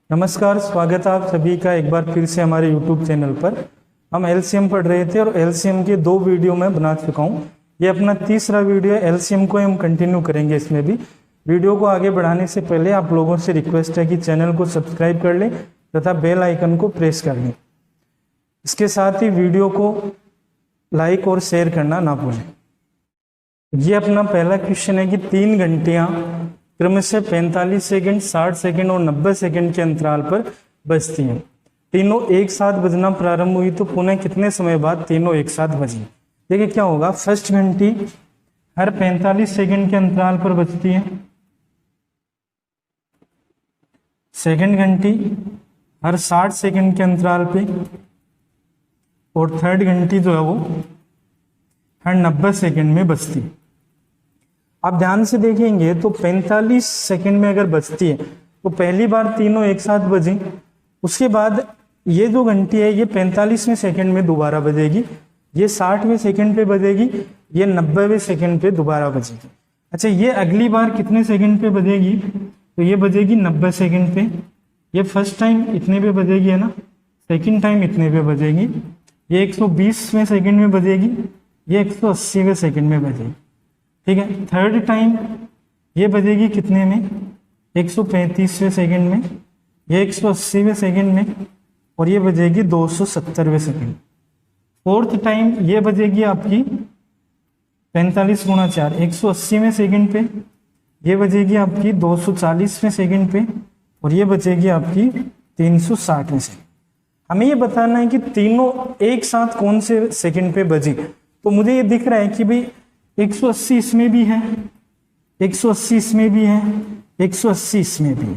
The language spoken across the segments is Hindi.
नमस्कार, स्वागत है आप सभी का एक बार फिर से हमारे YouTube चैनल पर। हम एलसीएम पढ़ रहे थे और एलसीएम के 2 वीडियो मैं बना चुका हूँ। ये अपना तीसरा वीडियो है। एलसीएम को हम कंटिन्यू करेंगे। इसमें भी वीडियो को आगे बढ़ाने से पहले आप लोगों से रिक्वेस्ट है कि चैनल को सब्सक्राइब कर लें तथा बेल आइकन को प्रेस कर लें। इसके साथ ही वीडियो को लाइक और शेयर करना ना भूलें। ये अपना पहला क्वेश्चन है कि 3 घंटियाँ क्रमशः 45 सेकंड, 60 सेकंड और 90 सेकंड के अंतराल पर बजती हैं। तीनों एक साथ बजना प्रारंभ हुई तो पुनः कितने समय बाद तीनों एक साथ बजी? देखिए क्या होगा। फर्स्ट घंटी हर 45 सेकंड के अंतराल पर बजती है। सेकंड घंटी हर 60 सेकंड के अंतराल पे और थर्ड घंटी जो है वो हर 90 सेकंड में बजती है। आप ध्यान से देखेंगे तो 45 सेकंड में अगर बजती है तो पहली बार तीनों एक साथ बजी, उसके बाद ये जो घंटी है ये 45वें सेकंड में दोबारा बजेगी, ये 60वें सेकंड पे बजेगी, ये 90वें सेकंड पे दोबारा बजेगी। अच्छा, ये अगली बार कितने सेकंड पे बजेगी? तो ये बजेगी 90 सेकंड पे। ये फर्स्ट टाइम इतने पे बजेगी है ना, सेकेंड टाइम इतने पे बजेगी। ये 120वें सेकंड में बजेगी, ये 180वें सेकंड में बजेगी। ठीक है। थर्ड टाइम ये बजेगी कितने में? 135वें सेकंड में, ये 180वें सेकंड में और ये बजेगी 270वें सेकंड। फोर्थ टाइम ये बजेगी आपकी 45 गुणा 4 180वें सेकंड पे, ये बजेगी आपकी 240वें सेकंड पे और ये बजेगी आपकी 360वें सेकंड। हमें ये बताना है कि तीनों एक साथ कौन से सेकंड पे बजी। तो मुझे ये दिख रहा है कि भाई 180 इसमें भी है, 180 इसमें भी है, 180 इसमें भी है,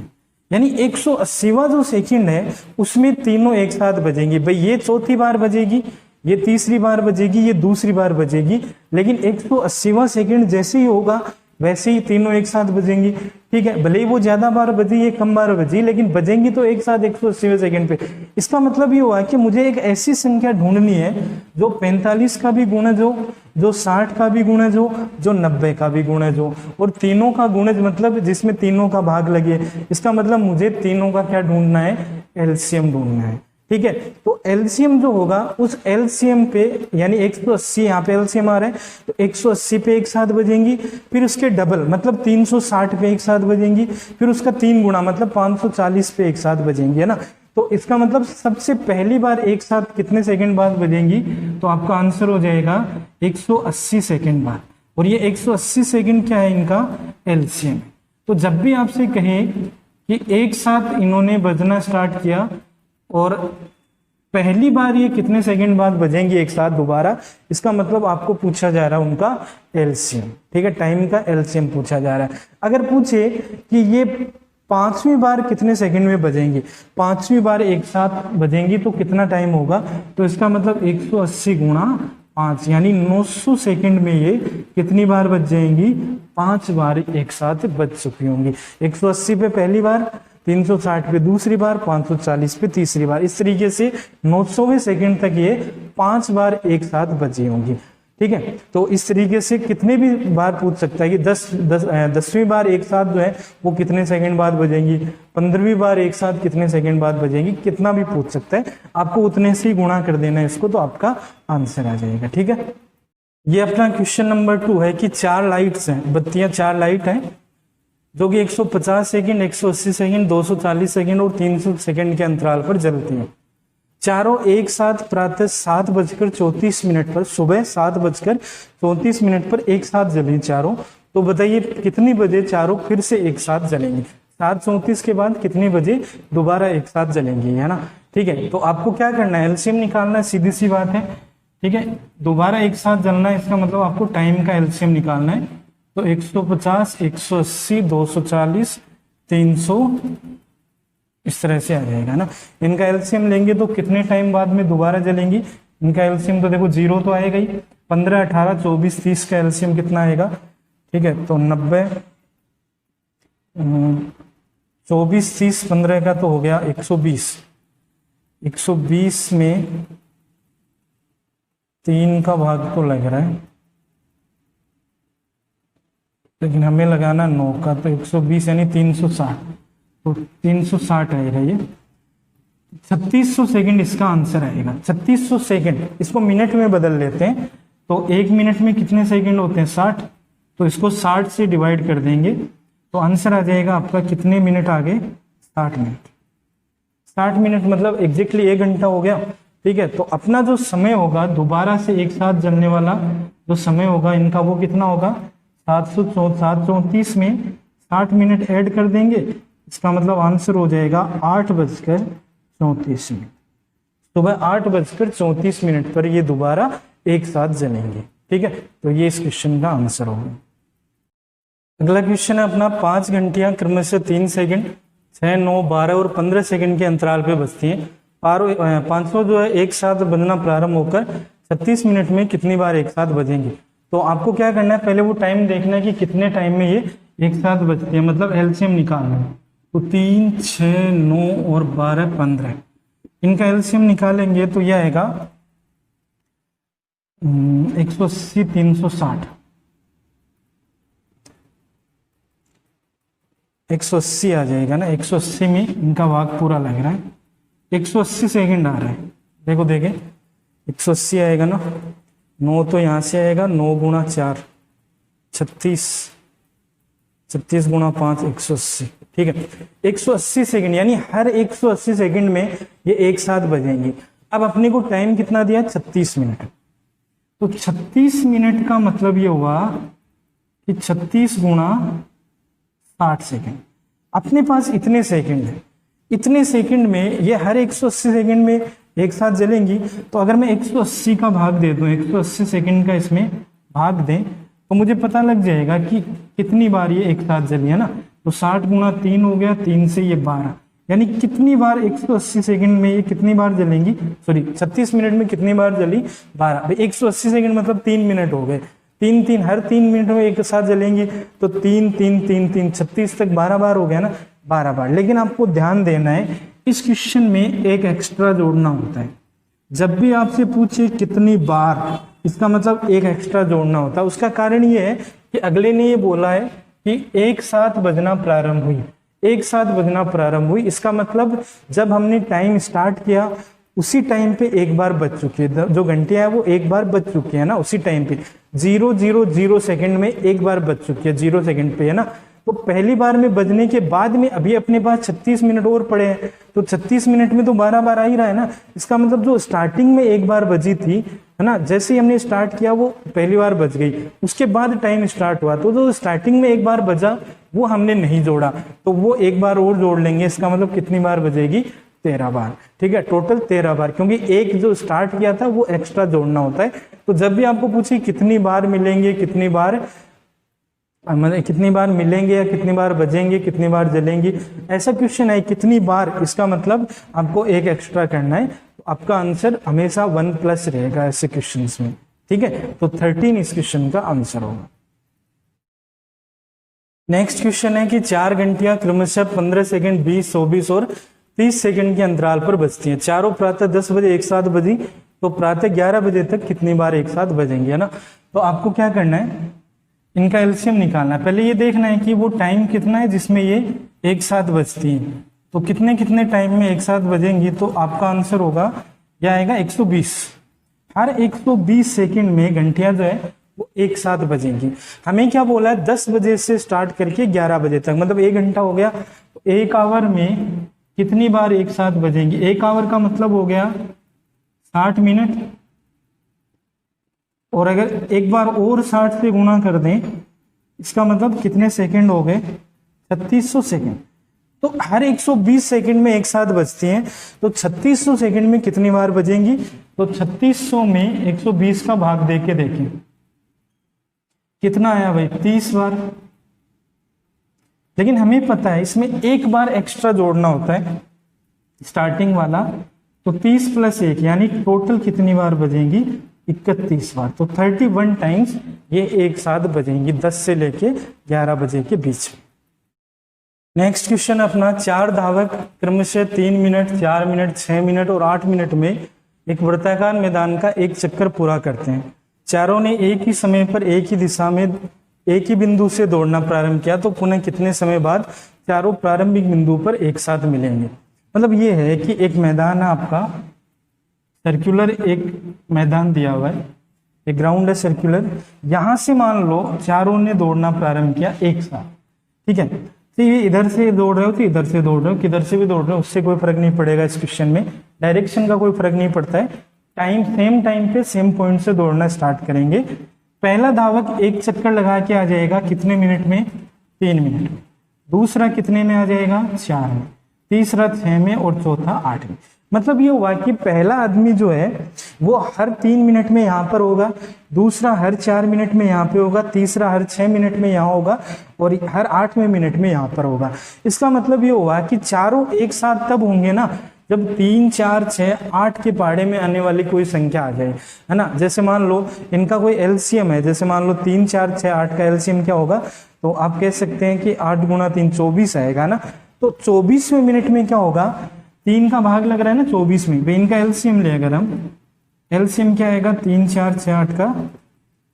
यानी 180वां जो सेकंड है उसमें तीनों एक साथ बजेंगी। भाई ये चौथी बार बजेगी, ये तीसरी बार बजेगी, ये दूसरी बार बजेगी, लेकिन 180वां सेकंड जैसे ही होगा वैसे ही तीनों एक साथ बजेंगी। ठीक है। भले ही वो ज्यादा बार बजी, ये कम बार बजी, लेकिन बजेंगी तो एक साथ 180वें सेकंड पे। इसका मतलब ये हुआ कि मुझे एक ऐसी संख्या ढूंढनी है जो 45 का भी गुणज हो, जो 60 का भी गुणज हो, जो 90 का भी गुणज हो और तीनों का गुणज मतलब जिसमें तीनों का भाग लगे। इसका मतलब मुझे तीनों का क्या ढूंढना है? एलसीएम ढूंढना है। ठीक है। तो एलसीएम जो होगा उस एलसीएम पे यानी 180, यहाँ पे एलसीएम आ रहा है तो 180 पे एक साथ बजेंगी, फिर उसके डबल मतलब 360 पे एक साथ बजेंगी, फिर उसका 3 गुना मतलब 540 पे एक साथ बजेंगी, है ना। तो इसका मतलब सबसे पहली बार एक साथ कितने सेकंड बाद बजेंगी? तो आपका आंसर हो जाएगा 180 सेकंड बाद। और ये 180 सेकंड क्या है? इनका एलसीएम। तो जब भी आपसे कहे कि एक साथ इन्होंने बजना स्टार्ट किया और पहली बार ये कितने सेकंड बाद बजेंगी एक साथ दोबारा, इसका मतलब आपको पूछा जा रहा है उनका एलसीएम। ठीक है, टाइम का एलसीएम पूछा जा रहा है। अगर पूछे कि ये 5वीं बार कितने सेकंड में बजेंगी, 5वीं बार एक साथ बजेंगी तो कितना टाइम होगा? तो इसका मतलब 180 गुणा 5 यानी 900 सेकंड में ये कितनी बार बज जाएंगी? 5 बार एक साथ बज चुकी होंगी। 180 पे पहली बार, 360 पे दूसरी बार, 540 पे तीसरी बार। इस तरीके से 900वें सेकंड तक ये 5 बार एक साथ बजी होंगी। ठीक है। तो इस तरीके से कितने भी बार पूछ सकता है कि 10वीं बार एक साथ जो है वो कितने सेकंड बाद बजेंगी, 15वीं बार एक साथ कितने सेकंड बाद बजेंगी, कितना भी पूछ सकता है। आपको उतने से ही गुणा कर देना है इसको तो आपका आंसर आ जाएगा। ठीक है। ये अपना क्वेश्चन नंबर 2 है कि 4 लाइट्स हैं, बत्तियां 4 लाइट हैं जो कि 150 सेकंड, 180 सेकंड, 240 सेकंड और 300 सेकंड के अंतराल पर जलती हैं। चारों एक साथ प्रातः 7:34 पर, सुबह 7:34 पर एक साथ जली चारों। तो बताइए कितनी बजे चारों फिर से एक साथ जलेंगी? 7:34 के बाद कितने बजे दोबारा एक साथ जलेंगी, है ना। ठीक है। तो आपको क्या करना है? एलसीएम निकालना है, सीधी सी बात है। ठीक है। दोबारा एक साथ जलना है, इसका मतलब आपको टाइम का एलसीएम निकालना है। तो 150, 180, 240, 300 इस तरह से आ जाएगा ना। इनका एलसीएम लेंगे तो कितने टाइम बाद में दोबारा जलेंगी? इनका एलसीएम तो देखो 0 तो आएगा ही। 15, 18, 24, 30 का एलसीएम कितना आएगा? ठीक है। तो 90, 24, 30, 15 का तो हो गया 120। 120 में 3 का भाग तो लग रहा है, लेकिन हमें लगाना 9 का, तो 120 यानी 360। तो 360 आएगा ये। 3600 सेकंड इसका आंसर आएगा। 3600 सेकंड, इसको मिनट में बदल लेते हैं तो 1 मिनट में कितने सेकंड होते हैं 60, तो इसको 60 से डिवाइड कर देंगे तो आंसर आ जाएगा आपका कितने मिनट आ गए 60 मिनट। 60 मिनट मतलब एग्जैक्टली 1 घंटा हो गया। ठीक है, तो अपना जो समय होगा दोबारा से एक साथ जलने वाला जो समय होगा इनका वो कितना होगा 734 में 60 मिनट ऐड कर देंगे, इसका मतलब आंसर हो जाएगा 8:34। सुबह 8:34 पर ये दोबारा एक साथ जलेंगे। ठीक है, तो ये इस क्वेश्चन का आंसर होगा। अगला क्वेश्चन है अपना 5 घंटियां क्रमशः 3 सेकंड 6, 9, 12 और 15 सेकंड के अंतराल पे बजती हैं। 500 जो है एक साथ बजना प्रारंभ होकर 36 मिनट में कितनी बार एक साथ बजेंगे। तो आपको क्या करना है, पहले वो टाइम देखना है कि कितने टाइम में ये एक साथ बजती है, मतलब एलसीएम निकालना है। तो 3, 6, 9 और 12, 15 इनका एलसीएम निकालेंगे तो यह आएगा 180, 360, 180 आ जाएगा ना। 180 में इनका भाग पूरा लग रहा है, 180 सेकंड आ रहा है। देखो देखे 180 आएगा ना, 9 तो यहाँ से आएगा, 9 गुणा 4 36, 36 गुणा 5 180। ठीक है, 180 सेकंड यानी हर 180 सेकंड में ये एक साथ बजेंगे। अब अपने को टाइम कितना दिया 36 मिनट, तो 36 मिनट का मतलब ये हुआ कि 36 गुणा 60 सेकंड। अपने पास इतने सेकंड है, इतने सेकंड में ये हर 180 सेकंड में एक साथ जलेंगी। तो अगर मैं 180 का भाग दे दूं, 180 सेकंड का इसमें भाग दें तो मुझे पता लग जाएगा कि कितनी बार ये एक साथ जली है ना। तो 60 गुणा 3 हो गया, 3 से ये 12, यानी कितनी बार 180 सेकंड में ये कितनी बार जलेंगी, सॉरी 36 मिनट में कितनी बार जली 12। 180 सेकंड मतलब 3 मिनट हो गए, 3 हर 3 मिनट में एक साथ जलेंगी। तो 3 3 3 3 36 तक 12 बार हो गया ना, 12 बार। लेकिन आपको ध्यान देना है इस क्वेश्चन में एक एक्स्ट्रा जोड़ना होता है। जब भी आपसे पूछे कितनी बार, इसका मतलब एक एक्स्ट्रा जोड़ना होता है। उसका कारण ये है कि अगले ने ये बोला है कि एक साथ बजना प्रारंभ हुई, एक साथ बजना प्रारंभ हुई। इसका मतलब जब हमने टाइम स्टार्ट किया उसी टाइम पे एक बार बज चुकी है, जो घंटियां है वो एक बार बज चुकी है ना, उसी टाइम पे 000 सेकंड में एक बार बज चुकी है, 0 सेकंड पे है ना। तो पहली बार में बजने के बाद में अभी अपने पास 36 मिनट और पड़े हैं, तो 36 मिनट में तो 12 बार आ ही रहा है ना। इसका मतलब जो स्टार्टिंग में एक बार बजी थी है ना, जैसे ही हमने स्टार्ट किया वो पहली बार बज गई, उसके बाद टाइम स्टार्ट हुआ तो जो स्टार्टिंग में एक बार बजा वो हमने नहीं जोड़ा, तो वो एक बार और जोड़ लेंगे। इसका मतलब कितनी बार बजेगी 13 बार। ठीक है, टोटल 13 बार, क्योंकि एक जो स्टार्ट किया था वो एक्स्ट्रा जोड़ना होता है। तो जब भी आपको पूछे कितनी बार मिलेंगे, कितनी बार मतलब कितनी बार मिलेंगे या कितनी बार बजेंगे, कितनी बार जलेंगी, ऐसा क्वेश्चन है कितनी बार, इसका मतलब आपको एक एक्स्ट्रा करना है। तो आपका आंसर हमेशा 1+ रहेगा ऐसे क्वेश्चंस में। ठीक है, तो 13 इस क्वेश्चन का आंसर होगा। नेक्स्ट क्वेश्चन है कि 4 घंटियां क्रमशः 15 सेकंड 20, 24 और 30 सेकंड के अंतराल पर बजती हैं। चारों प्रातः 10 बजे एक साथ बजी, तो प्रातः 11 बजे तक कितनी बार एक साथ बजेंगे, है ना। तो आपको क्या करना है, इनका एलसीएम निकालना है। पहले ये देखना है कि वो टाइम कितना है जिसमें ये एक साथ बजती हैं, तो कितने कितने टाइम में एक साथ बजेंगी। तो आपका आंसर होगा यह आएगा 120। हर 120 सेकंड में घंटियां जो है वो एक साथ बजेंगी। हमें क्या बोला है 10 बजे से स्टार्ट करके 11 बजे तक, मतलब 1 घंटा हो गया। तो 1 आवर में कितनी बार एक साथ बजेंगी, 1 आवर का मतलब हो गया 60 मिनट, और अगर एक बार और 60 से गुणा कर दें इसका मतलब कितने सेकंड हो गए 3600 सेकंड। तो हर 120 सेकंड में एक साथ बजती हैं, तो 3600 सेकंड में कितनी बार बजेंगी। तो 3600 में 120 का भाग दे के देखें कितना आया भाई 30 बार। लेकिन हमें पता है इसमें एक बार एक्स्ट्रा जोड़ना होता है स्टार्टिंग वाला, तो 30 + 1 यानी टोटल कितनी बार बजेंगी 31 बार। तो 31 टाइम्स ये एक साथ बजेंगी 10 से लेके 11 बजे के बीच में। नेक्स्ट क्वेश्चन अपना 4 धावक क्रमशः 3 मिनट, 4 मिनट, 6 मिनट और 8 मिनट में एक वृत्ताकार मैदान का एक चक्कर पूरा करते हैं। चारों ने एक ही समय पर एक ही दिशा में एक ही बिंदु से दौड़ना प्रारंभ किया तो पुनः कितने समय बाद चारों प्रारंभिक बिंदु पर एक साथ मिलेंगे। मतलब ये है कि एक मैदान है आपका सर्कुलर, एक मैदान दिया हुआ है, एक ग्राउंड है सर्कुलर, यहां से मान लो चारों ने दौड़ना प्रारंभ किया एक साथ, ठीक है। तो ये इधर से दौड़ रहे हो तो इधर से दौड़ रहे हो, किधर से भी दौड़ रहे हो, उससे कोई फर्क नहीं पड़ेगा इस क्वेश्चन में, डायरेक्शन का कोई फर्क नहीं पड़ता है। टाइम सेम टाइम पे सेम पॉइंट से दौड़ना स्टार्ट करेंगे। पहला धावक एक चक्कर लगा के आ जाएगा कितने मिनट में, 3 मिनट में। दूसरा कितने में आ जाएगा, 4 में। तीसरा 6 में और चौथा 8 में। मतलब ये हुआ कि पहला आदमी जो है वो हर 3 मिनट में यहाँ पर होगा, दूसरा हर 4 मिनट में यहाँ पे होगा, तीसरा हर 6 मिनट में यहाँ होगा और हर 8वें मिनट में यहाँ पर होगा। इसका मतलब ये हुआ कि चारों एक साथ तब होंगे ना जब 3, 4, 6, 8 के पहाड़े में आने वाली कोई संख्या आ जाए, है ना। जैसे मान लो इनका कोई एलसीएम है, जैसे मान लो 3, 4, 6, 8 का एलसीएम क्या होगा, तो आप कह सकते हैं कि 8 गुणा 3 24 आएगा ना। तो 24वें मिनट में क्या होगा, 3 का भाग लग रहा है ना 24 में, भाई इनका एलसीएम ले अगर हम, एलसीएम क्या आएगा, 3, 4, 6, 8 का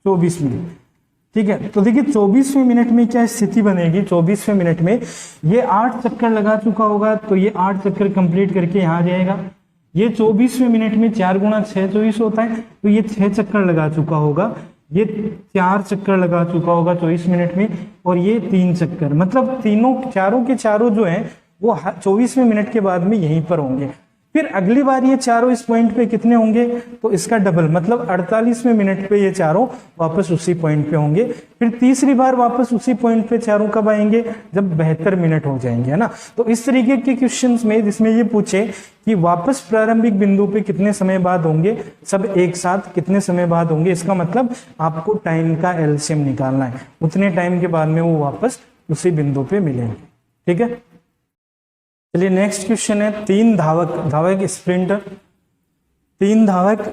24 मिनट, ठीक है। तो देखिए 24वें मिनट में क्या स्थिति बनेगी, 24वें मिनट में ये 8 चक्कर लगा चुका होगा, तो ये 8 चक्कर कंप्लीट करके यहाँ आ जाएगा। ये 24वें मिनट में 4 गुणा 6 24 होता है, तो ये 6 चक्कर लगा चुका होगा, ये 4 चक्कर लगा चुका होगा 24 मिनट में, और ये 3 चक्कर, मतलब चारों के चारों जो है वो 24वें मिनट के बाद में यहीं पर होंगे। फिर अगली बार ये चारों इस पॉइंट पे कितने होंगे, तो इसका डबल, मतलब 48वें मिनट पे ये चारों वापस उसी पॉइंट पे होंगे। फिर तीसरी बार वापस उसी पॉइंट पे चारों कब आएंगे, जब 72 मिनट हो जाएंगे, है ना। तो इस तरीके के क्वेश्चंस में जिसमें ये पूछे कि वापस प्रारंभिक बिंदु पे कितने समय बाद होंगे, सब एक साथ कितने समय बाद होंगे, इसका मतलब आपको टाइम का एलसीएम निकालना है, उतने टाइम के बाद में वो वापस उसी बिंदु पे मिलेंगे, ठीक है। चलिए नेक्स्ट क्वेश्चन है, 3 धावक स्प्रिंटर, 3 धावक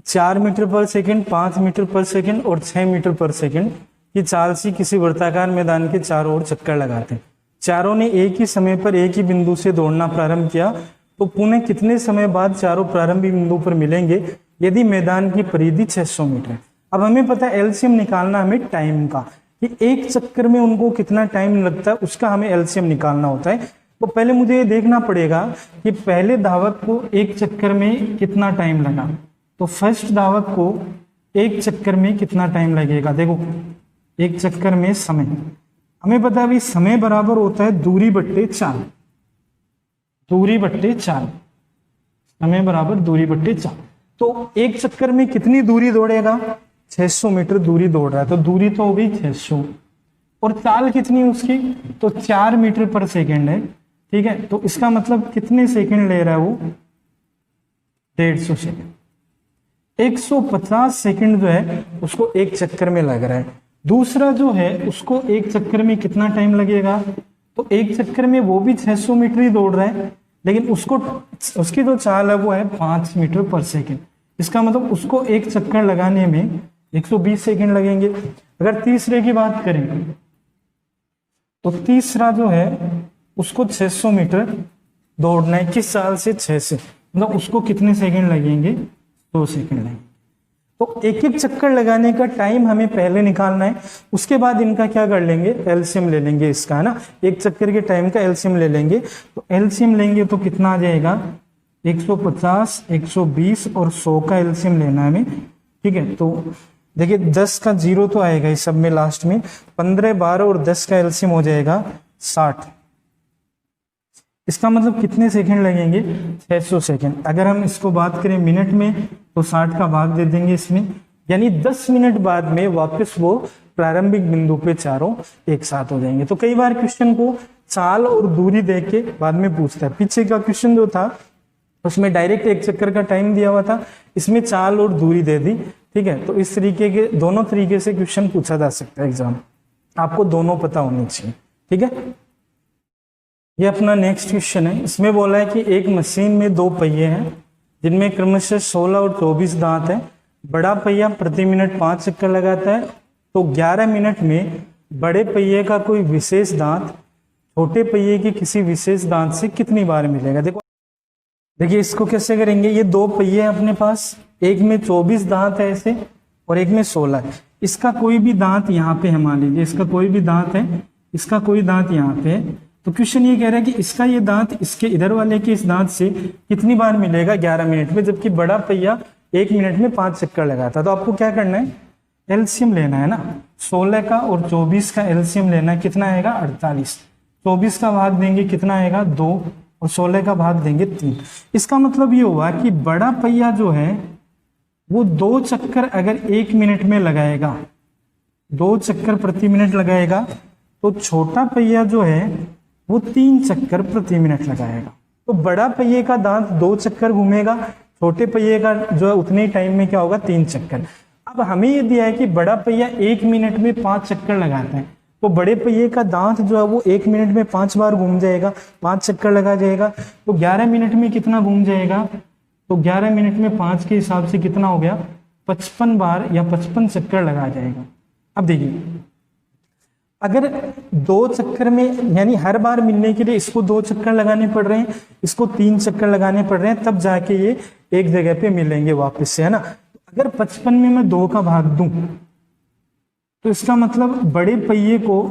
4 मीटर पर सेकंड, 5 मीटर पर सेकंड और 6 मीटर पर सेकंड की चाल से किसी वृत्ताकार मैदान के चारों ओर चक्कर लगाते हैं। चारों ने एक ही समय पर एक ही बिंदु से दौड़ना प्रारंभ किया तो पुनः कितने समय बाद चारों प्रारंभिक बिंदु पर मिलेंगे यदि मैदान की परिधि 600 मीटर है। अब हमें पता है एलसीएम निकालना हमें टाइम का, कि एक चक्कर में उनको कितना टाइम लगता है उसका हमें एलसीएम निकालना होता है। तो पहले मुझे ये देखना पड़ेगा कि पहले धावक को एक चक्कर में कितना टाइम लगा, तो फर्स्ट धावक को एक चक्कर में कितना टाइम लगेगा। देखो एक चक्कर में समय, हमें पता है भाई समय बराबर होता है दूरी बट्टे चाल, दूरी बट्टे चाल, समय बराबर दूरी बट्टे चाल। तो एक चक्कर में कितनी दूरी दौड़ेगा, 600 मीटर दूरी दौड़ रहा है, तो दूरी तो हो गई 600, और चाल कितनी है उसकी, तो 4 मीटर पर सेकेंड है, ठीक है। तो इसका मतलब कितने सेकंड ले रहा है वो, 150 सेकंड। 150 सेकंड जो है उसको एक चक्कर में लग रहा है। दूसरा जो है उसको एक चक्कर में कितना टाइम लगेगा, तो एक चक्कर में वो भी 600 मीटर ही दौड़ रहा है, लेकिन उसकी जो चाल है वो है 5 मीटर पर सेकंड। इसका मतलब उसको एक चक्कर लगाने में 120 सेकंड लगेंगे। अगर तीसरे की बात करें तो तीसरा जो है उसको 600 मीटर दौड़ना है, किस चाल से, 6 से, मतलब उसको कितने सेकंड लगेंगे, 2 सेकंड लगेंगे। तो एक एक चक्कर लगाने का टाइम हमें पहले निकालना है, उसके बाद इनका क्या कर लेंगे, एलसीएम ले लेंगे इसका, है ना। एक चक्कर के टाइम का एलसीएम ले लेंगे, तो एलसीएम लेंगे तो कितना आ जाएगा, 150, 120 और 100 का एलसीएम लेना है हमें, ठीक है। तो देखिए 10 का 0 तो आएगा इस सब में लास्ट में, 15, 12 और 10 का एलसीएम हो जाएगा 60। इसका मतलब कितने सेकंड लगेंगे, 600 सेकंड। अगर हम इसको बात करें मिनट में तो 60 का भाग दे देंगे इसमें, यानी 10 मिनट बाद में वापस वो प्रारंभिक बिंदु पे चारों एक साथ हो जाएंगे। तो कई बार क्वेश्चन को चाल और दूरी देख के बाद में पूछता है। पीछे का क्वेश्चन जो था उसमें डायरेक्ट एक चक्कर का टाइम दिया हुआ था, इसमें चाल और दूरी दे दी, ठीक है। तो इस तरीके के दोनों तरीके से क्वेश्चन पूछा जा सकता है एग्जाम, आपको दोनों पता होने चाहिए, ठीक है। ये अपना नेक्स्ट क्वेश्चन है, इसमें बोला है कि एक मशीन में 2 पहिए हैं जिनमें क्रमशः 16 और 24 दांत है। बड़ा पहिया प्रति मिनट 5 चक्कर लगाता है, तो 11 मिनट में बड़े पहिए का कोई विशेष दांत छोटे पहिए के किसी विशेष दांत से कितनी बार मिलेगा। देखिए इसको कैसे करेंगे, ये 2 पहिए हैं अपने पास, एक में 24 दांत है ऐसे और एक में 16 है। इसका कोई भी दांत यहाँ पे है, मान लीजिए इसका कोई भी दांत है, इसका कोई दांत यहाँ पे है, तो क्वेश्चन ये कह रहा है कि इसका ये दांत इसके इधर वाले के इस दांत से कितनी बार मिलेगा 11 मिनट में, जबकि बड़ा पहिया 1 मिनट में 5 चक्कर लगाता है। तो आपको क्या करना है, एलसीएम लेना है ना, 16 का और 24 का एलसीएम लेना है, कितना आएगा 48। 24 का भाग देंगे कितना आएगा 2 और 16 का भाग देंगे 3। इसका मतलब ये हुआ कि बड़ा पहिया जो है वो 2 चक्कर अगर 1 मिनट में लगाएगा, 2 चक्कर प्रति मिनट लगाएगा, तो छोटा पहिया जो है वो 3 चक्कर प्रति मिनट लगाएगा। तो बड़ा पहिए का दांत 2 चक्कर घूमेगा, छोटे पहिए का जो है उतने ही टाइम में क्या होगा 3 चक्कर। अब हमें ये दिया है कि बड़ा पहिया 1 मिनट में 5 चक्कर लगाता है, तो बड़े पहिए का दांत जो है वो 1 मिनट में 5 बार घूम जाएगा, 5 चक्कर लगा जाएगा। तो 11 मिनट में कितना घूम जाएगा, तो 11 मिनट में 5 के हिसाब से कितना हो गया 55 बार या 55 चक्कर लगा जाएगा। अब देखिए अगर 2 चक्कर में यानी हर बार मिलने के लिए इसको 2 चक्कर लगाने पड़ रहे हैं, इसको 3 चक्कर लगाने पड़ रहे हैं, तब जाके ये एक जगह पे मिलेंगे वापस से, है ना। अगर 55 में मैं 2 का भाग दूं तो इसका मतलब बड़े पहिए को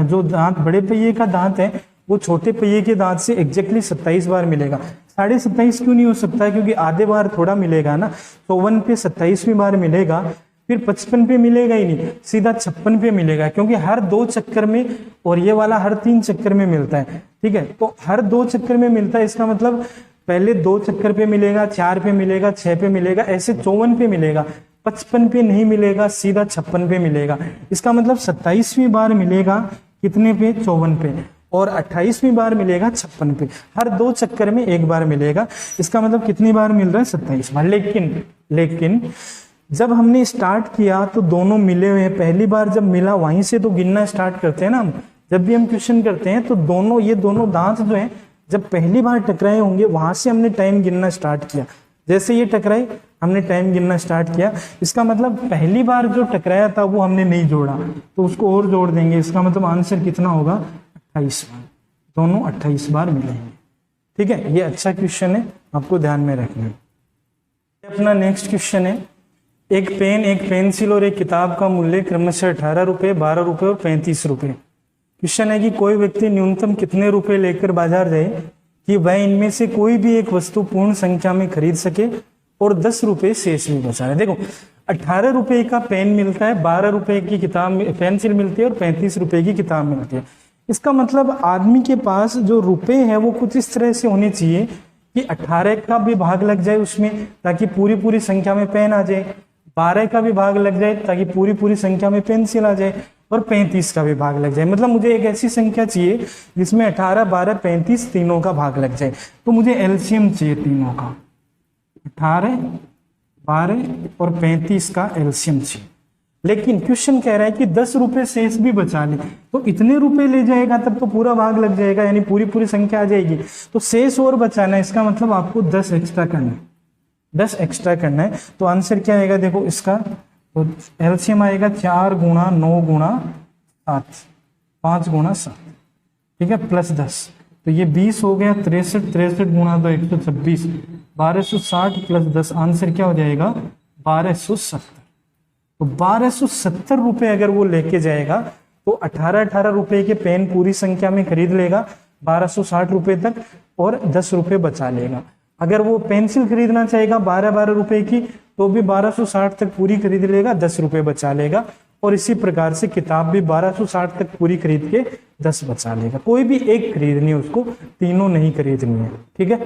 जो दांत बड़े पहिए का दांत है वो छोटे पहिए के दांत से एग्जैक्टली 27 बार मिलेगा। 27.5 क्यों नहीं हो सकता है, क्योंकि आधे बार थोड़ा मिलेगा ना, 54 पे 27वीं बार मिलेगा, फिर 55 पे मिलेगा ही नहीं, सीधा 56 पे मिलेगा, क्योंकि हर 2 चक्कर में, और ये वाला हर 3 चक्कर में मिलता है, ठीक है। तो हर 2 चक्कर में मिलता है, इसका मतलब पहले 2 चक्कर पे मिलेगा, 4 पे मिलेगा, 6 पे मिलेगा, ऐसे 54 पे मिलेगा, 55 पे नहीं मिलेगा, सीधा 56 पे मिलेगा। इसका मतलब 27वीं बार मिलेगा कितने पे 54 पे, और 28वीं बार मिलेगा 56 पे। हर 2 चक्कर में 1 बार मिलेगा, इसका मतलब कितनी बार मिल रहा है 27 बार। लेकिन जब हमने स्टार्ट किया तो दोनों मिले हुए हैं, पहली बार जब मिला वहीं से तो गिनना स्टार्ट करते हैं ना हम, जब भी हम क्वेश्चन करते हैं तो ये दोनों दांत जो है जब पहली बार टकराए होंगे वहां से हमने टाइम गिनना स्टार्ट किया, जैसे ये टकराए हमने टाइम गिनना स्टार्ट किया। इसका मतलब पहली बार जो टकराया था वो हमने नहीं जोड़ा, तो उसको और जोड़ देंगे, इसका मतलब आंसर कितना होगा 28 बार, दोनों 28 बार मिलेंगे, ठीक है। ये अच्छा क्वेश्चन है, आपको ध्यान में रखना है। अपना नेक्स्ट क्वेश्चन है, एक पेन, एक पेंसिल और एक किताब का मूल्य क्रमशः 18 रुपये, 12 रुपये और 35 रुपये। क्वेश्चन है कि कोई व्यक्ति न्यूनतम कितने रुपए लेकर बाजार जाए कि वह इनमें से कोई भी एक वस्तु पूर्ण संख्या में खरीद सके और 10 रुपये शेष भी बचा रहे। देखो 18 रुपये का पेन मिलता है, 12 रुपये की किताब पेंसिल मिलती है और 35 रुपये की किताब मिलती है। इसका मतलब आदमी के पास जो रुपए है वो कुछ इस तरह से होने चाहिए कि 18 का भी भाग लग जाए उसमें ताकि पूरी संख्या में पेन आ जाए, 12 का भी भाग लग जाए ताकि पूरी संख्या में पेंसिल आ जाए, और 35 का भी भाग लग जाए। मतलब मुझे एक ऐसी संख्या चाहिए जिसमें 18, 12, 35 तीनों का भाग लग जाए। तो मुझे एलसीएम चाहिए तीनों का, 18, 12 और 35 का एलसीएम चाहिए। लेकिन क्वेश्चन कह रहा है कि 10 रुपए शेष भी बचा ले, तो इतने रुपए ले जाएगा तब तो पूरा भाग लग जाएगा, यानी पूरी संख्या आ जाएगी। तो शेष और बचाना है, इसका मतलब आपको 10 एक्स्ट्रा करना है, 10 एक्स्ट्रा करना है। तो आंसर क्या आएगा, देखो इसका तो एलसीएम आएगा 4 गुणा 9 गुणा 7, 5 गुणा 7, ठीक है, प्लस 10, तो ये 20 हो गया। 63 गुणा 2 126, 1260 प्लस 10, आंसर क्या हो जाएगा 1270। तो 1270 रुपए अगर वो लेके जाएगा तो 18 रुपए के पेन पूरी संख्या में खरीद लेगा 1260 रुपए तक और 10 रुपए बचा लेगा। अगर वो पेंसिल खरीदना चाहेगा 12 रुपए की तो भी 1260 तक पूरी खरीद लेगा, 10 रुपए बचा लेगा। और इसी प्रकार से किताब भी 1260 तक पूरी खरीद के 10 बचा लेगा। कोई भी एक खरीदनी है उसको, तीनों नहीं खरीदनी है, ठीक है।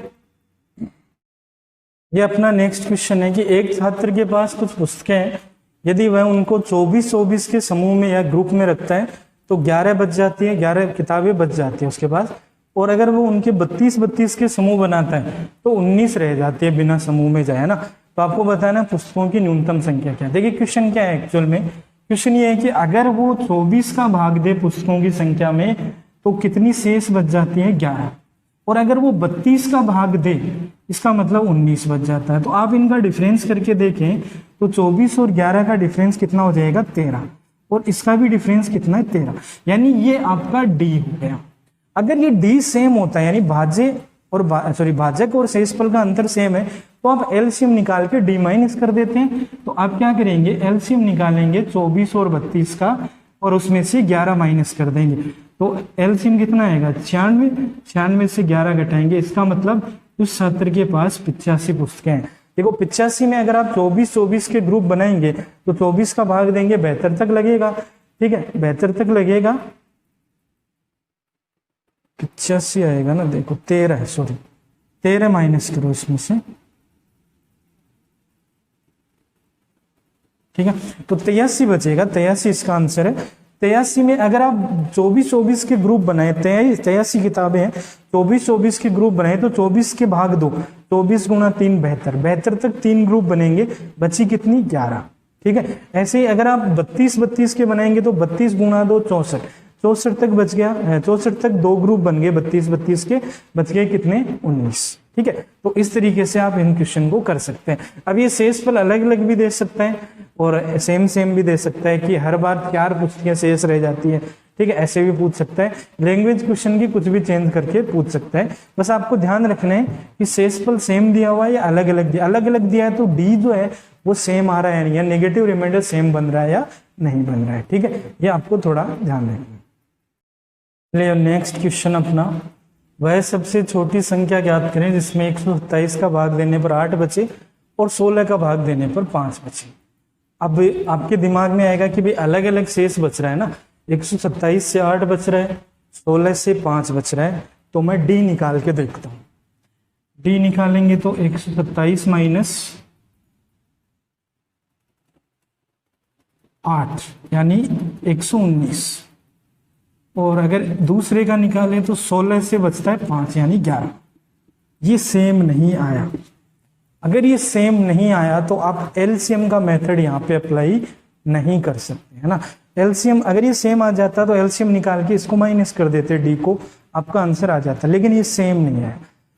ये अपना नेक्स्ट क्वेश्चन है कि एक छात्र के पास कुछ पुस्तकें हैं, यदि वह उनको 24 के समूह में या ग्रुप में रखता है तो 11 बच जाती है, 11 किताबें बच जाती है उसके पास। और अगर वो उनके 32 के समूह बनाता है तो 19 रह जाती है बिना समूह में जाए ना। तो आपको बताना पुस्तकों की न्यूनतम संख्या क्या है। देखिए क्वेश्चन क्या है, एक्चुअल में क्वेश्चन ये है कि अगर वो 24 का भाग दे पुस्तकों की संख्या में तो कितनी शेष बच जाती है 11, और अगर वो 32 का भाग दे इसका मतलब 19 बच जाता है। तो आप इनका डिफरेंस करके देखें तो 24 और 11 का डिफरेंस कितना हो जाएगा 13, और इसका भी डिफरेंस कितना है 13, यानी ये आपका डी हो गया। अगर ये डी सेम होता है यानी भाज्य और भाजक और शेषफल का अंतर सेम है, तो आप एलसीएम निकाल के डी माइनस कर देते हैं। तो आप क्या करेंगे, एलसीएम निकालेंगे 24 और 32 का, और उसमें से 11 माइनस कर देंगे। तो एलसीएम कितना आएगा, 96। 96 से 11 घटाएंगे, इसका मतलब उस छात्र के पास 85 पुस्तकें हैं। देखो 85 में अगर आप 24-24 के ग्रुप बनाएंगे तो 24 का भाग देंगे, 72 तक लगेगा। ठीक है, 72 तक लगेगा, 85 आएगा ना, देखो 13 है, सॉरी 13 माइनस करो इसमें से। ठीक है, तो 83 बचेगा, 83 इसका आंसर है। 83 में अगर आप 24-24 के ग्रुप बनाए, 83 किताबें हैं, 24-24 के ग्रुप बनाए तो 24 के भाग दो, 24 गुणा 3 72, 72 तक 3 ग्रुप बनेंगे, बची कितनी 11। ठीक है, ऐसे ही अगर आप 32-32 के बनाएंगे तो 32 गुणा 2 64, 64 तक बच गया, 64 तक 2 ग्रुप बन गए, 32-32 के, बच गए कितने 19। ठीक है, तो इस तरीके से आप इन क्वेश्चन को कर सकते हैं। अब ये शेषफल अलग अलग भी दे सकता है और सेम सेम भी दे सकता है कि हर बार 4 पुस्तकें शेष रह जाती है। ठीक है, ऐसे भी पूछ सकता है। लैंग्वेज क्वेश्चन की कुछ भी चेंज करके पूछ सकता है। बस आपको ध्यान रखना है कि शेषफल सेम दिया हुआ है या अलग अलग दिया है, तो डी जो है वो सेम आ रहा है या नेगेटिव रिमाइंडर सेम बन रहा है या नहीं बन रहा है। ठीक है, ये आपको थोड़ा ध्यान रखना है। नेक्स्ट क्वेश्चन अपना, वह सबसे छोटी संख्या ज्ञात करें जिसमें 127 का भाग देने पर 8 बचे और 16 का भाग देने पर 5 बचे। अब आपके दिमाग में आएगा कि भाई अलग अलग शेष बच रहा है ना, 127 से 8 बच रहा है, 16 से 5 बच रहा है, तो मैं डी निकाल के देखता हूं। डी निकालेंगे तो 127 माइनस 8 यानी 119, और अगर दूसरे का निकालें तो 16 से बचता है 5 यानी 11। ये सेम नहीं आया। अगर ये सेम नहीं आया तो आप एलसीएम का मेथड यहाँ पे अप्लाई नहीं कर सकते, है ना। एलसीएम अगर ये सेम आ जाता तो एलसीएम निकाल के इसको माइनस कर देते डी को, आपका आंसर आ जाता, लेकिन ये सेम नहीं है।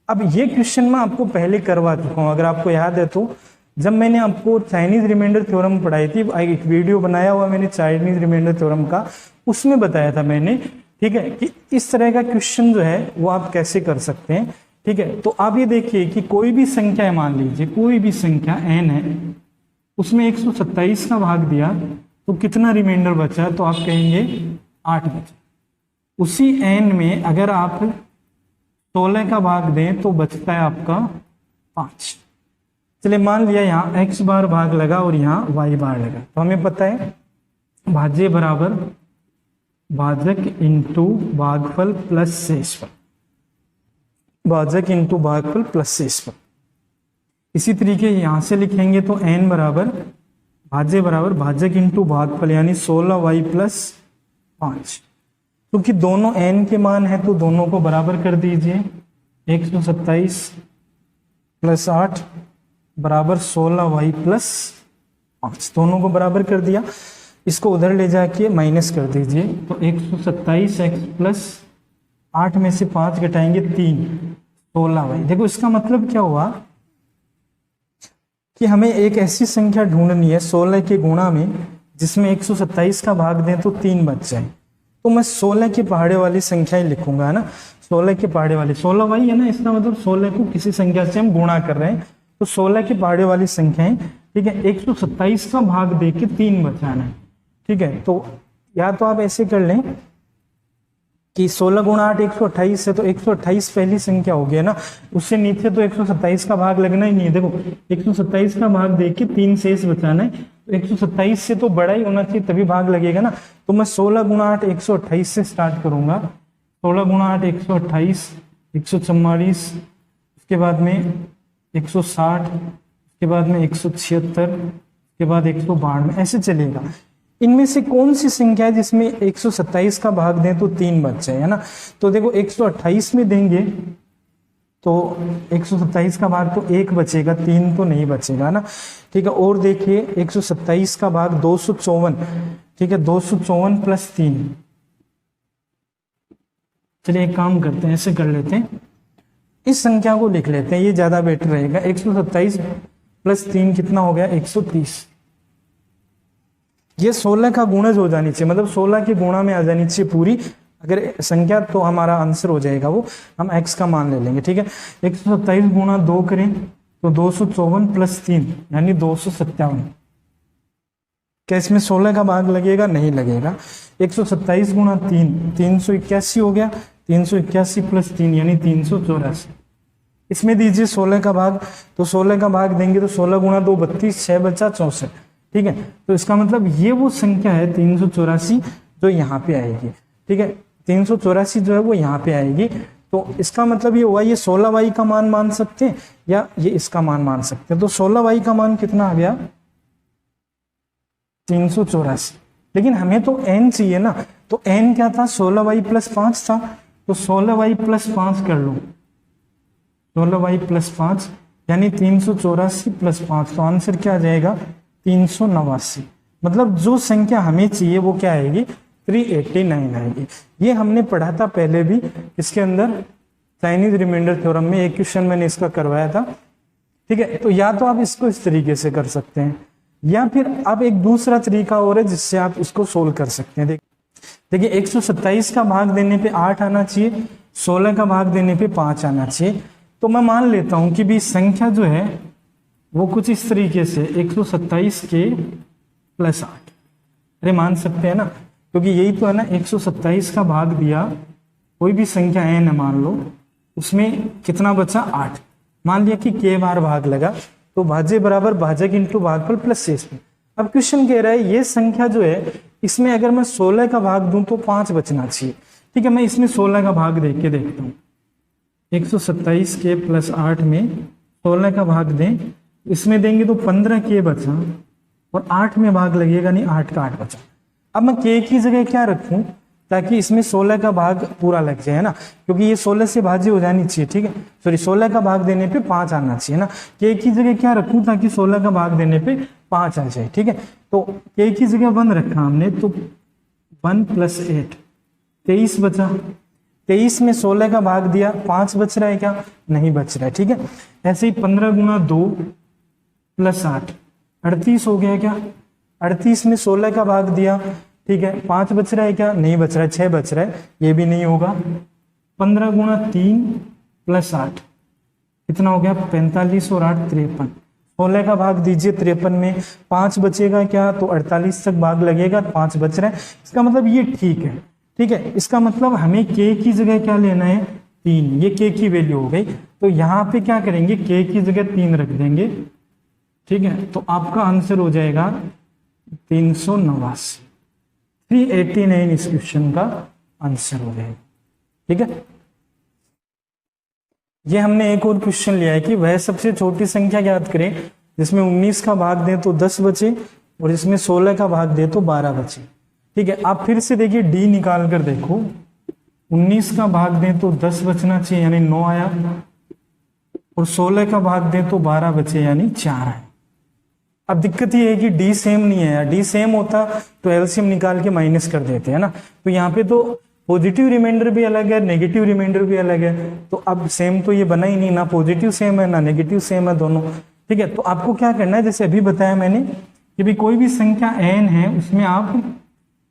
अब ये क्वेश्चन मैं आपको पहले करवा चुका हूँ, अगर आपको याद है तो जब मैंने आपको चाइनीज रिमाइंडर थ्योरम पढ़ाई थी, एक वीडियो बनाया हुआ मैंने चाइनीज रिमाइंडर थ्योरम का, उसमें बताया था मैंने, ठीक है, कि इस तरह का क्वेश्चन जो है वो आप कैसे कर सकते हैं। ठीक है, तो आप ये देखिए कि कोई भी संख्या है, मान लीजिए कोई भी संख्या n है, उसमें 127 का भाग दिया तो कितना रिमाइंडर बचा, तो आप कहेंगे 8 बचा। उसी n में अगर आप 16 का भाग दें तो बचता है आपका 5। चलिए मान लिया यहाँ x बार भाग लगा और यहाँ y बार लगा, तो हमें पता है भाज्य बराबर भाजक इंटू भागफल प्लस शेषफल, भाजक इंटू भागफल प्लस शेषफल। इसी तरीके यहां से लिखेंगे तो n बराबर भाज्य बराबर भाजक इंटू भागफल यानी 16y प्लस 5। क्योंकि दोनों n के मान है तो दोनों को बराबर कर दीजिए, 127 प्लस 8 बराबर 16y प्लस 5, दोनों को बराबर कर दिया। इसको उधर ले जाके माइनस कर दीजिए, तो 127x प्लस 8 में से 5 घटाएंगे 3, 16y। देखो इसका मतलब क्या हुआ कि हमें एक ऐसी संख्या ढूंढनी है 16 के गुणा में जिसमें 127 का भाग दें तो 3 बच जाए। तो मैं 16 के पहाड़े वाली संख्याएं लिखूंगा, है ना, 16 के पहाड़े वाली, 16y है ना, इसका मतलब 16 को किसी संख्या से हम गुणा कर रहे हैं, तो 16 के पहाड़े वाली संख्याएं, ठीक है, 127 का भाग दे के 3 बचाना है। ठीक है, तो या तो आप ऐसे कर लें कि 16 गुणा 8 128 है, तो 128 पहली संख्या हो गया ना, उससे नीचे तो 127 का भाग लगना ही नहीं है। देखो 127 का भाग देके 3 शेष बचाना है, तो 127 से तो बड़ा ही होना चाहिए तभी भाग लगेगा ना। तो मैं 16 गुणा 8 128 से स्टार्ट करूंगा, 16 गुणा 8 128, 144, उसके बाद में 160, उसके बाद में 176, उसके बाद 192, ऐसे चलेगा। इनमें से कौन सी संख्या है जिसमें 127 का भाग दें तो 3 बच जाए, है ना। तो देखो 128 में देंगे तो 127 का भाग तो 1 बचेगा, 3 तो नहीं बचेगा ना। ठीक है, और देखिए 127 का भाग 254, ठीक है, 254 प्लस 3। चलिए एक काम करते हैं, ऐसे कर लेते हैं, इस संख्या को लिख लेते हैं, ये ज्यादा बेटर रहेगा। 127 प्लस 3 कितना हो गया, 130। ये 16 का गुणज हो जानी चाहिए, मतलब 16 के गुणा में आ जानी चाहिए पूरी, अगर संख्या तो हमारा आंसर हो जाएगा वो, हम x का मान ले लेंगे। ठीक है, 127 गुणा 2 करें तो 254 प्लस 3 यानी 257। क्या इसमें 16 का भाग लगेगा? नहीं लगेगा। 127 गुणा 3 381 हो गया, 381 प्लस 3 यानी 384। इसमें दीजिए 16 का भाग, तो 16 का भाग देंगे तो 16 गुणा 2 32, 6 बचा 64। ठीक है, तो इसका मतलब ये वो संख्या है 384 जो यहाँ पे आएगी। ठीक है, 384 जो है वो यहाँ पे आएगी। तो इसका मतलब ये हुआ, ये 16y का मान सकते हैं या ये इसका मान सकते हैं। तो 16y का मान कितना आ गया? 384। लेकिन हमें तो n चाहिए ना, तो n क्या था? 16y प्लस 5 था। तो 16y प्लस 5 कर लो, 16y प्लस 5 यानी 384 प्लस 5, तो आंसर क्या आ जाएगा? 389। मतलब जो संख्या हमें चाहिए वो क्या आएगी? 389 आएगी। ये हमने पढ़ा था पहले भी इसके अंदर चाइनीज रिमाइंडर थ्योरम में, एक क्वेश्चन मैंने इसका करवाया था। ठीक है, तो या तो आप इसको इस तरीके से कर सकते हैं या फिर आप एक दूसरा तरीका और है जिससे आप इसको सोल्व कर सकते हैं। देखिए 127 का भाग देने पे 8 आना चाहिए, 16 का भाग देने पे 5 आना चाहिए। तो मैं मान लेता हूं कि भी संख्या जो है वो कुछ इस तरीके से 127 के प्लस 8। अरे मान सकते हैं ना, क्योंकि यही तो है ना, 127 का भाग दिया, कोई भी संख्या n है मान लो, उसमें कितना बचा? 8। मान लिया कि k बार भाग लगा, तो भाज्य बराबर भाजक इंटू भागफल प्लस शेष। अब क्वेश्चन कह रहा है ये संख्या जो है इसमें अगर मैं 16 का भाग दूं तो 5 बचना चाहिए। ठीक है, मैं इसमें 16 का भाग देख के देखता हूँ। 127 के प्लस 8 में 16 का भाग दें, इसमें देंगे तो 15 के बचा और 8 में भाग लगेगा नहीं, 8 का 8 बचा। अब मैं के की जगह क्या रखूं ताकि इसमें 16 का भाग पूरा लग जाए, है ना, क्योंकि ये 16 से भाज्य हो जानी चाहिए। ठीक है, सॉरी 16 का भाग देने पे 5 आना चाहिए ना। के की जगह क्या रखूं ताकि 16 का भाग देने पे 5 आ जाए। ठीक है, तो के की जगह 1 रखा हमने, तो 1 प्लस 8 23 बचा। 23 में 16 का भाग दिया, 5 बच रहा है क्या? नहीं बच रहा है। ठीक है, ऐसे ही 15 गुणा 2 प्लस 8 38 हो गया क्या? 38 में 16 का भाग दिया, ठीक है, 5 बच रहा है क्या? नहीं बच रहा है, 6 बच रहा है, ये भी नहीं होगा। 15 गुणा 3 प्लस 8 कितना हो गया? 45 और 8 53। 16 का भाग दीजिए 53 में, 5 बचेगा क्या? तो 48 तक भाग लगेगा, 5 बच रहा है। इसका मतलब ये ठीक है। ठीक है, इसका मतलब हमें के की जगह क्या लेना है? 3। ये के की वैल्यू हो गई, तो यहाँ पे क्या करेंगे? के की जगह 3 रख देंगे। ठीक है, तो आपका आंसर हो जाएगा 389। 389 इस क्वेश्चन का आंसर हो जाएगा। ठीक है, ये हमने एक और क्वेश्चन लिया है कि वह सबसे छोटी संख्या ज्ञात करें जिसमें 19 का भाग दें तो 10 बचे और जिसमें 16 का भाग दें तो 12 बचे। ठीक है, आप फिर से देखिए डी निकाल कर देखो, 19 का भाग दें तो 10 बचना चाहिए यानी 9 आया, और 16 का भाग दें तो 12 बचे यानी 4 आए। अब दिक्कत ये है कि डी सेम नहीं है। डी सेम होता तो एलसीएम निकाल के माइनस कर देते हैं ना, तो यहाँ पे तो पॉजिटिव रिमाइंडर भी अलग है, नेगेटिव रिमाइंडर भी अलग है, तो अब सेम तो ये बना ही नहीं, ना पॉजिटिव सेम है ना नेगेटिव सेम है दोनों। ठीक है, तो आपको क्या करना है, जैसे अभी बताया मैंने कि भाई कोई भी संख्या n है उसमें आप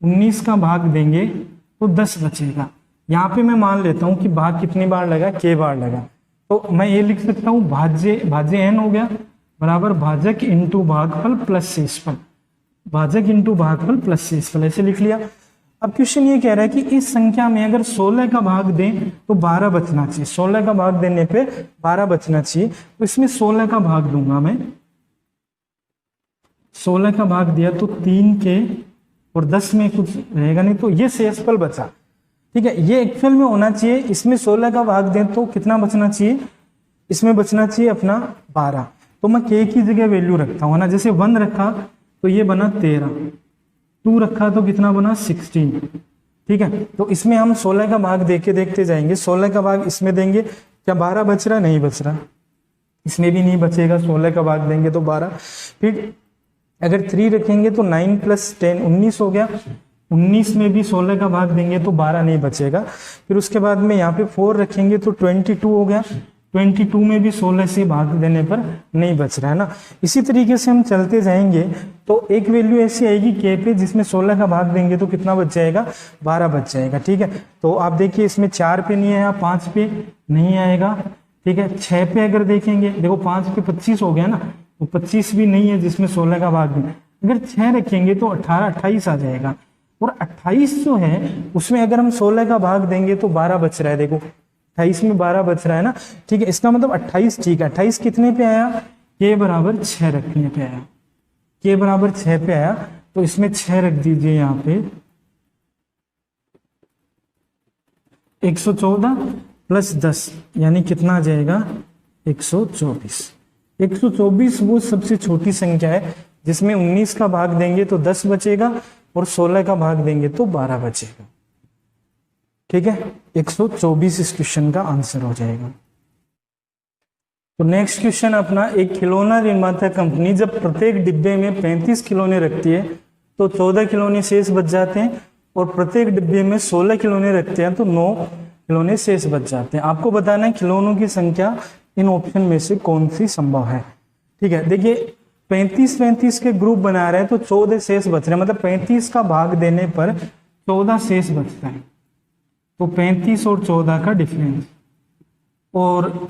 19 का भाग देंगे तो 10 बचेगा। यहाँ पे मैं मान लेता हूँ कि भाग कितनी बार लगा? k बार लगा, तो मैं ये लिख सकता हूँ भाज्य n हो गया बराबर भाजक इंटू भागफल प्लस शेषफल, भाजक इंटू भागफल प्लस शेषफल, ऐसे लिख लिया। अब क्वेश्चन ये कह रहा है कि इस संख्या में अगर 16 का भाग दें तो 12 बचना चाहिए, 16 का भाग देने पे 12 बचना चाहिए, तो इसमें 16 का भाग दूंगा मैं। 16 का भाग दिया तो 3 के और 10 में कुछ रहेगा नहीं, तो ये शेषफल बचा। ठीक है, ये एक्चुअल में होना चाहिए, इसमें 16 का भाग दें तो कितना बचना चाहिए? इसमें बचना चाहिए अपना 12। तो मैं के की जगह वैल्यू रखता हूँ ना, जैसे 1 रखा तो ये बना 13, 2 रखा तो कितना बना? 16। ठीक है, तो इसमें हम 16 का भाग देके देखते जाएंगे। 16 का भाग इसमें देंगे, क्या 12 बच रहा? नहीं बच रहा, इसमें भी नहीं बचेगा। 16 का भाग देंगे तो 12। फिर अगर 3 रखेंगे तो 9 प्लस 10 19 हो गया, 19 में भी 16 का भाग देंगे तो 12 नहीं बचेगा। फिर उसके बाद में यहाँ पे 4 रखेंगे तो 22 हो गया, 22 में भी 16 से भाग देने पर नहीं बच रहा है ना। इसी तरीके से हम चलते जाएंगे तो एक वैल्यू ऐसी आएगी के पे जिसमें 16 का भाग देंगे तो कितना बच जाएगा, 12 बच जाएगा। ठीक है, तो आप देखिए इसमें 4 पे नहीं आया, 5 पे नहीं आएगा। ठीक है, 6 पे अगर देखेंगे, देखो 5 पे 25 हो गया ना, तो 25 भी नहीं है जिसमें 16 का भाग दें। अगर 6 रखेंगे तो 18 28 आ जाएगा, और 28 जो है उसमें अगर हम 16 का भाग देंगे तो 12 बच रहा है। देखो 28 में 12 बच रहा है ना। ठीक है, इसका मतलब 28 ठीक है। 28 कितने पे आया, के बराबर 6 रखने पे आया, के बराबर 6 पे आया, तो इसमें 6 रख दीजिए यहाँ पे। 114 प्लस 10 यानी कितना आ जाएगा, 124। 124 वो सबसे छोटी संख्या है जिसमें 19 का भाग देंगे तो 10 बचेगा और 16 का भाग देंगे तो 12 बचेगा। ठीक है, 124 इस क्वेश्चन का आंसर हो जाएगा। तो नेक्स्ट क्वेश्चन अपना, एक खिलौना निर्माता कंपनी जब प्रत्येक डिब्बे में 35 खिलौने रखती है तो 14 खिलौने शेष बच जाते हैं, और प्रत्येक डिब्बे में 16 खिलौने रखते हैं तो 9 खिलौने शेष बच जाते हैं। आपको बताना है खिलौनों की संख्या इन ऑप्शन में से कौन सी संभव है। ठीक है, देखिए 35 के ग्रुप बना रहे हैं तो 14 शेष बच रहे हैं, मतलब 35 का भाग देने पर 14 शेष बचता है, तो 35 और 14 का डिफरेंस, और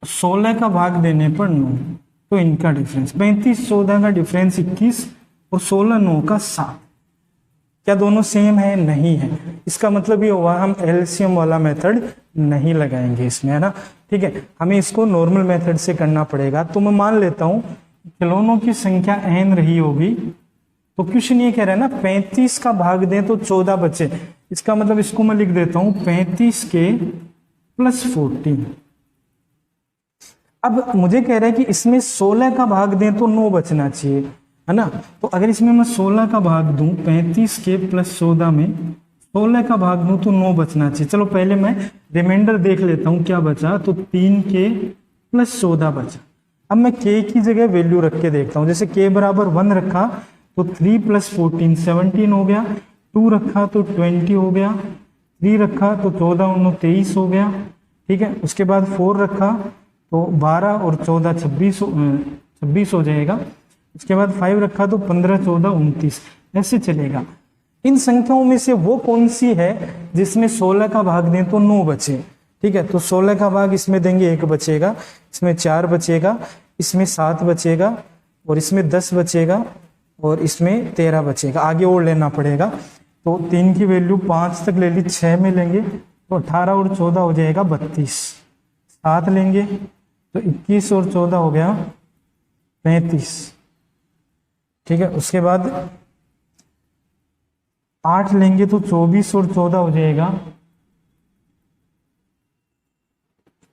16 का भाग देने पर 9, तो इनका डिफरेंस 35 14 का डिफरेंस 21 और 16 9 का 7। क्या दोनों सेम है, नहीं है। इसका मतलब ये हुआ हम एलसीएम वाला मेथड नहीं लगाएंगे इसमें, है ना। ठीक है, हमें इसको नॉर्मल मेथड से करना पड़ेगा। तो मैं मान लेता हूं खिलौनों की संख्या n रही होगी, तो क्वेश्चन ये कह रहा है ना 35 का भाग दें तो 14 बचे। इसका मतलब इसको मैं लिख देता हूं 35 के प्लस 14। अब मुझे कह रहा है कि इसमें 16 का भाग दें तो 9 बचना चाहिए, है ना। तो अगर इसमें मैं 16 का भाग दूं, 35 के प्लस 14 में 16 का भाग दूं तो 9 बचना चाहिए। चलो पहले मैं रिमाइंडर देख लेता हूं क्या बचा, तो 3 के प्लस 14 बचा। अब मैं के की जगह वैल्यू रख के देखता हूं, जैसे के बराबर 1 रखा तो 3 प्लस 14 17 हो गया, 2 रखा तो 20 हो गया, 3 रखा तो 14 23 हो गया। ठीक है, उसके बाद 4 रखा तो 12 और 14 26 हो जाएगा। उसके बाद 5 रखा तो 15 14 29, ऐसे चलेगा। इन संख्याओं में से वो कौन सी है जिसमें 16 का भाग दें तो 9 बचे। ठीक है, तो 16 का भाग इसमें देंगे 1 बचेगा, इसमें 4 बचेगा, इसमें 7 बचेगा, और इसमें 10 बचेगा, और इसमें 13 बचेगा। आगे और लेना पड़ेगा, तो 3 की वैल्यू 5 तक ले ली, 6 में लेंगे तो 18 और 14 हो जाएगा 32, 7 लेंगे तो 21 और 14 हो गया 35। ठीक है, उसके बाद 8 लेंगे तो 24 और 14 हो जाएगा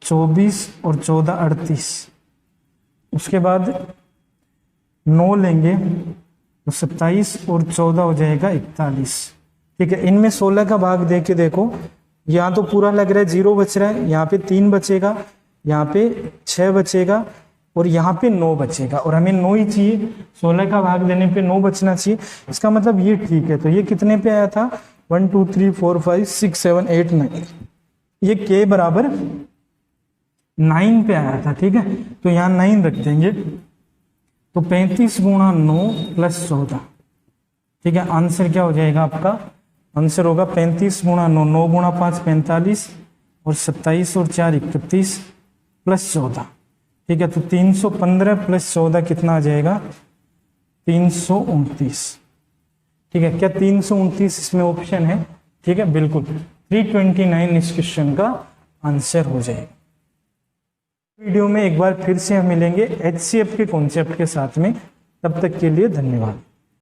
24 और 14 38। उसके बाद 9 लेंगे तो 27 और 14 हो जाएगा 41। ठीक है, इनमें 16 का भाग दे के देखो, यहाँ तो पूरा लग रहा है 0 बच रहा है, यहाँ पे 3 बचेगा, यहाँ पे 6 बचेगा, और यहाँ पे 9 बचेगा, और हमें 9 ही चाहिए। 16 का भाग देने पे 9 बचना चाहिए। इसका मतलब ये ठीक है। तो ये कितने पे आया था, 1 2 3 4 5 6 7 8 9, ये के बराबर 9 पे आया था। ठीक है, तो यहाँ 9 रख देंगे, तो 35 गुणा 9 प्लस 14। ठीक है, आंसर क्या हो जाएगा आपका, आंसर होगा 35 गुणा 9, 9 गुणा 5 45, और 27 और 4 31 प्लस 14। ठीक है, तो 315 प्लस 14 कितना आ जाएगा, 329। ठीक है, क्या 329 इसमें ऑप्शन है। ठीक है, बिल्कुल 329 इस क्वेश्चन का आंसर हो जाएगा। वीडियो में एक बार फिर से हम मिलेंगे HCF के कॉन्सेप्ट के साथ में, तब तक के लिए धन्यवाद।